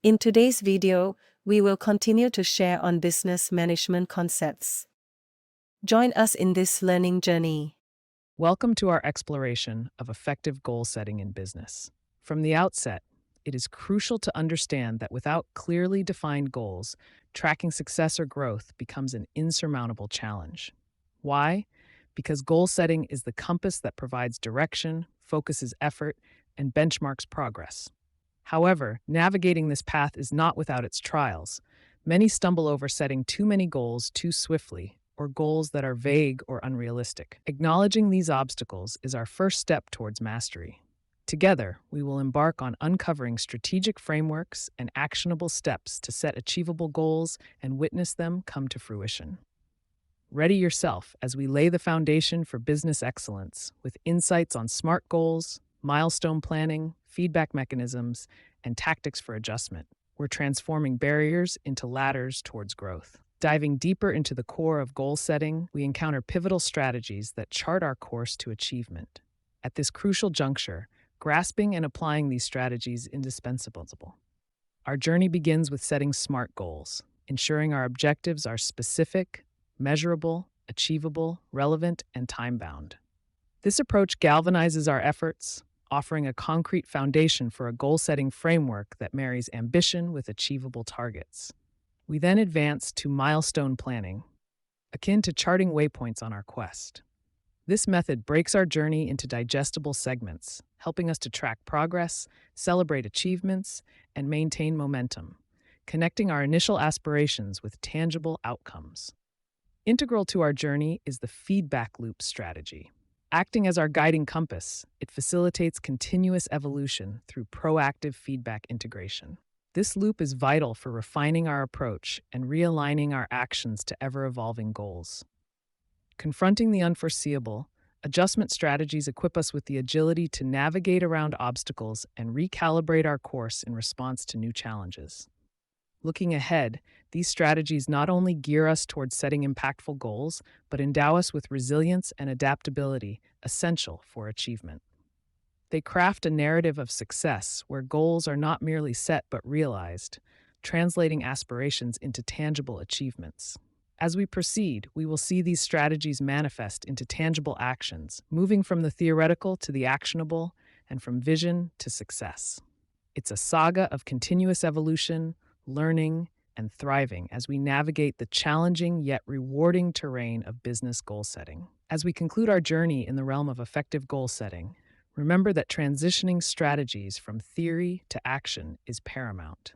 In today's video, we will continue to share on business management concepts. Join us in this learning journey. Welcome to our exploration of effective goal setting in business. From the outset, it is crucial to understand that without clearly defined goals, tracking success or growth becomes an insurmountable challenge. Why? Because goal setting is the compass that provides direction, focuses effort, and benchmarks progress. However, navigating this path is not without its trials. Many stumble over setting too many goals too swiftly, or goals that are vague or unrealistic. Acknowledging these obstacles is our first step towards mastery. Together, we will embark on uncovering strategic frameworks and actionable steps to set achievable goals and witness them come to fruition. Ready yourself as we lay the foundation for business excellence with insights on SMART goals, milestone planning, feedback mechanisms, and tactics for adjustment. We're transforming barriers into ladders towards growth. Diving deeper into the core of goal setting, we encounter pivotal strategies that chart our course to achievement. At this crucial juncture, grasping and applying these strategies is indispensable. Our journey begins with setting SMART goals, ensuring our objectives are specific, measurable, achievable, relevant, and time-bound. This approach galvanizes our efforts, offering a concrete foundation for a goal-setting framework that marries ambition with achievable targets. We then advance to milestone planning, akin to charting waypoints on our quest. This method breaks our journey into digestible segments, helping us to track progress, celebrate achievements, and maintain momentum, connecting our initial aspirations with tangible outcomes. Integral to our journey is the feedback loop strategy. Acting as our guiding compass, it facilitates continuous evolution through proactive feedback integration. This loop is vital for refining our approach and realigning our actions to ever-evolving goals. Confronting the unforeseeable, adjustment strategies equip us with the agility to navigate around obstacles and recalibrate our course in response to new challenges. Looking ahead, these strategies not only gear us towards setting impactful goals, but endow us with resilience and adaptability essential for achievement. They craft a narrative of success where goals are not merely set but realized, translating aspirations into tangible achievements. As we proceed, we will see these strategies manifest into tangible actions, moving from the theoretical to the actionable and from vision to success. It's a saga of continuous evolution, learning, and thriving as we navigate the challenging yet rewarding terrain of business goal setting. As we conclude our journey in the realm of effective goal setting, remember that transitioning strategies from theory to action is paramount.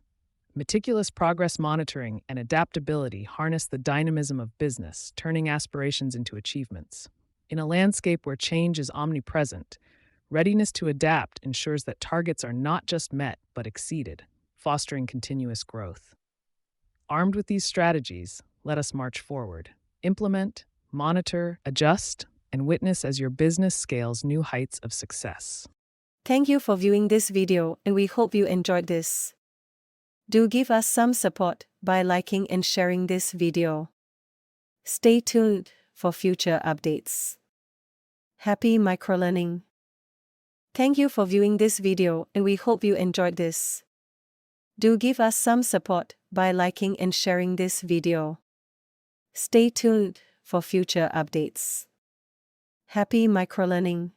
Meticulous progress monitoring and adaptability harness the dynamism of business, turning aspirations into achievements. In a landscape where change is omnipresent, readiness to adapt ensures that targets are not just met but exceeded, fostering continuous growth. Armed with these strategies, let us march forward. Implement, monitor, adjust, and witness as your business scales new heights of success. Thank you for viewing this video, and we hope you enjoyed this. Do give us some support by liking and sharing this video. Stay tuned for future updates. Happy microlearning. Thank you for viewing this video, and we hope you enjoyed this. Do give us some support by liking and sharing this video. Stay tuned for future updates. Happy microlearning.